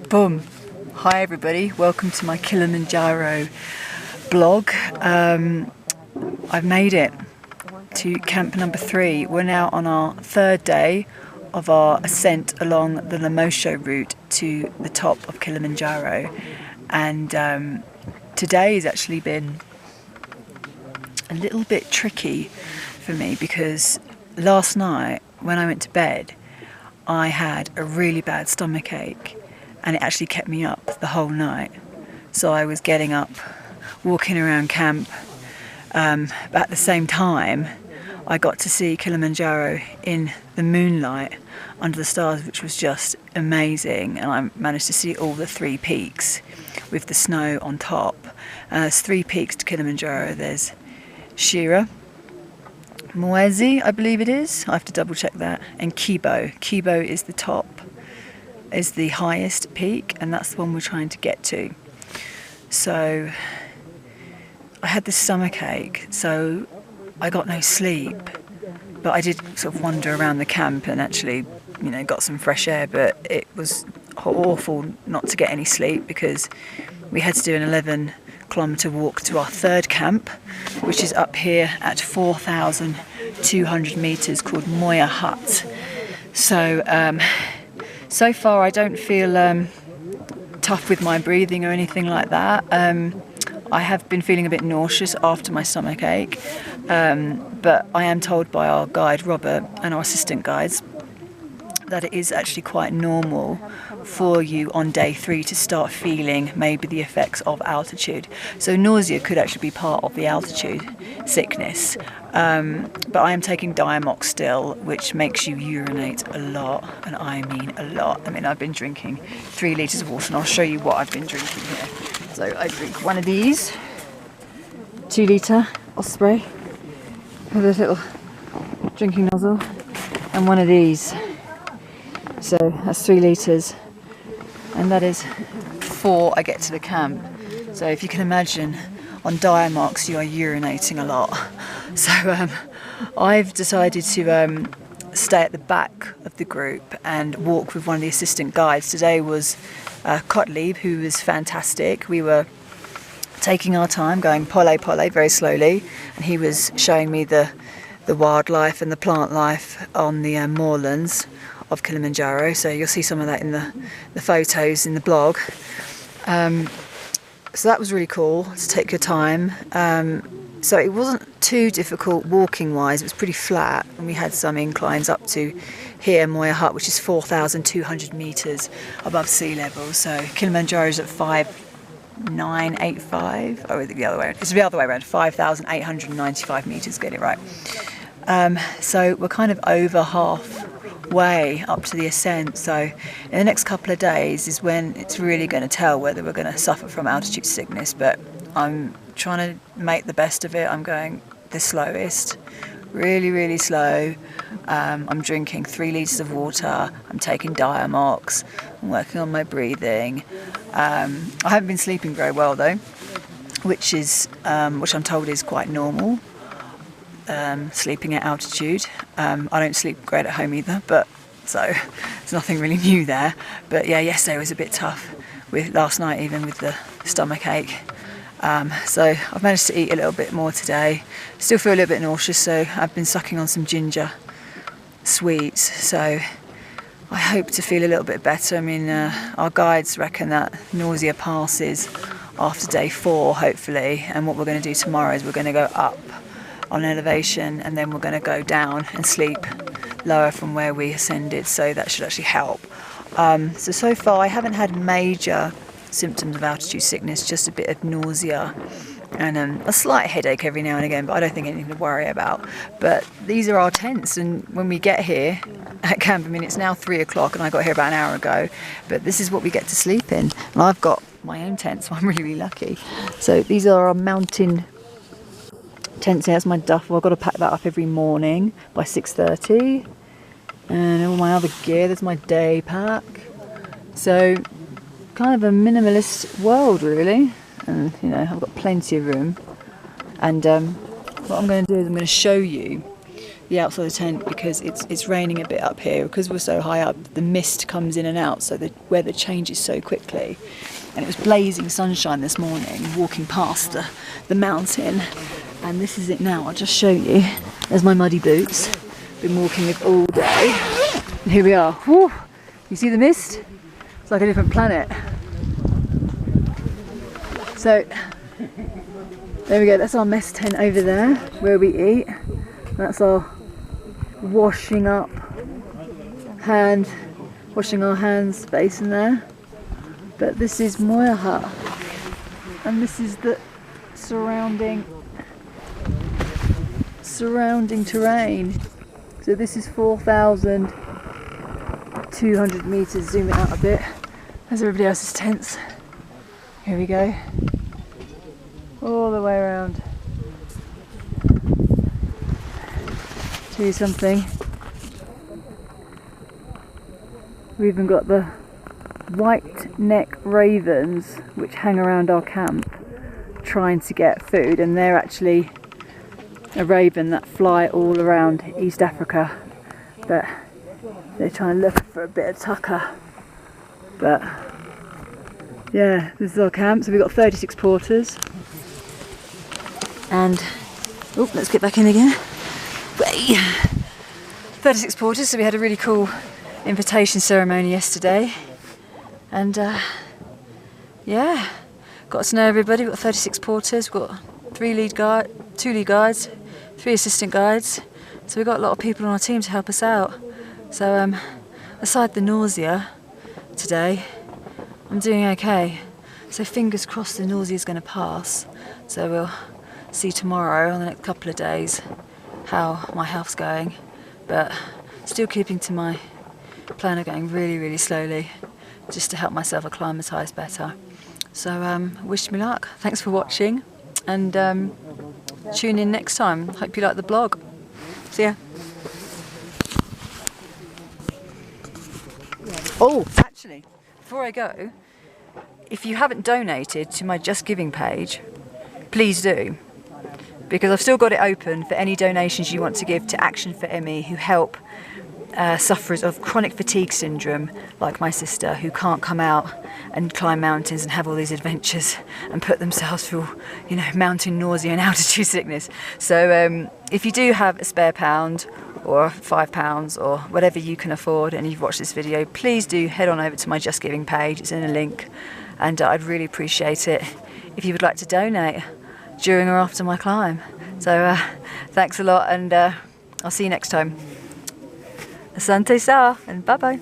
Boom. Hi everybody, welcome to my Kilimanjaro blog. I've made it to camp number 3. We're now on our 3rd day of our ascent along the Lemosho Route to the top of Kilimanjaro, and today has actually been a little bit tricky for me because last night when I went to bed I had a really bad stomach ache and it actually kept me up the whole night. So I was getting up, walking around camp, but at the same time I got to see Kilimanjaro in the moonlight under the stars, which was just amazing, and I managed to see all the 3 peaks with the snow on top. There's 3 peaks to Kilimanjaro. There's Shira, Moezi, I believe it is, I have to double check that, and Kibo. Kibo is the top, is the highest peak, and that's the one we're trying to get to. So I had this stomach ache, so I got no sleep, but I did sort of wander around the camp and actually, got some fresh air, but it was awful not to get any sleep because we had to do an 11-kilometre walk to our 3rd camp, which is up here at 4,200 metres, called Moir Hut. So so far I don't feel tough with my breathing or anything like that. I have been feeling a bit nauseous after my stomach ache, but I am told by our guide Robert and our assistant guides that it is actually quite normal for you on day 3 to start feeling maybe the effects of altitude. So nausea could actually be part of the altitude sickness, but I am taking Diamox still, which makes you urinate a lot, and I mean a lot. I mean, I've been drinking 3 litres of water, and I'll show you what I've been drinking here. So I drink one of these 2-litre Osprey with a little drinking nozzle, and one of these. So that's 3 litres, and that is 4 I get to the camp. So if you can imagine, on Diamox you are urinating a lot. So I've decided to stay at the back of the group and walk with one of the assistant guides. Today was Kotlib, who was fantastic. We were taking our time, going pole very slowly, and he was showing me the wildlife and the plant life on the moorlands of Kilimanjaro. So you'll see some of that in the photos in the blog. So that was really cool to take your time. So it wasn't too difficult walking wise, it was pretty flat, and we had some inclines up to here, Moir Hut, which is 4,200 metres above sea level. So Kilimanjaro is at 5,985. Oh, the other way around. It's the other way around, 5,895 metres, get it right. So we're kind of over halfway up to the ascent. So in the next couple of days is when it's really going to tell whether we're going to suffer from altitude sickness, but I'm trying to make the best of it. I'm going the slowest, really slow. I'm drinking 3 litres of water, I'm taking Diamox, I'm working on my breathing. I haven't been sleeping very well though, which I'm told is quite normal, sleeping at altitude. I don't sleep great at home either, but so there's nothing really new there. But yeah, yesterday was a bit tough, with last night even with the stomach ache. So I've managed to eat a little bit more today. Still feel a little bit nauseous, so I've been sucking on some ginger sweets. So I hope to feel a little bit better. I mean, our guides reckon that nausea passes after day 4, hopefully. And what we're going to do tomorrow is we're going to go up on elevation, and then we're going to go down and sleep lower from where we ascended. So that should actually help. So far I haven't had major symptoms of altitude sickness, just a bit of nausea and a slight headache every now and again, but I don't think anything to worry about. But these are our tents, and when we get here at camp, I mean, it's now 3 o'clock and I got here about an hour ago, but this is what we get to sleep in, and I've got my own tent, so I'm really lucky. So these are our mountain tents. Here's my duffel. I've got to pack that up every morning by 6:30, and all my other gear. There's my day pack. So kind of a minimalist world really, and I've got plenty of room. And what I'm going to do is I'm going to show you be outside the tent because it's raining a bit up here. Because we're so high up, the mist comes in and out, so the weather changes so quickly. And it was blazing sunshine this morning, walking past the mountain. And this is it now. I'll just show you. There's my muddy boots. Been walking with all day. And here we are. Whew. You see the mist? It's like a different planet. So there we go. That's our mess tent over there where we eat. That's our washing our hands basin there. But this is Moir Hut, and this is the surrounding terrain. So this is 4,200 meters. Zoom it out a bit. There's everybody else's tents. Here we go, all the way around. Show you something. We've even got the white neck ravens which hang around our camp trying to get food, and they're actually a raven that fly all around East Africa, but they're trying to look for a bit of tucker. But yeah, this is our camp. So we've got 36 porters, and let's get back in again. 36 porters, so we had a really cool invitation ceremony yesterday, and yeah, got to know everybody. We've got 36 porters, we've got 2 lead guides, 3 assistant guides, so we've got a lot of people on our team to help us out. So aside the nausea today, I'm doing okay, so fingers crossed the nausea is going to pass. So we'll see tomorrow, on the next couple of days, how my health's going, but still keeping to my plan of going really, really slowly, just to help myself acclimatise better. So wish me luck. Thanks for watching, and tune in next time. Hope you like the blog. See ya. Oh, actually, before I go, if you haven't donated to my Just Giving page, please do, because I've still got it open for any donations you want to give to Action for ME, who help sufferers of chronic fatigue syndrome, like my sister, who can't come out and climb mountains and have all these adventures and put themselves through, mountain nausea and altitude sickness. So if you do have a spare £1 or £5 or whatever you can afford, and you've watched this video, please do head on over to my Just Giving page. It's in a link, and I'd really appreciate it if you would like to donate during or after my climb. So thanks a lot, and I'll see you next time. Asante sa, and bye bye.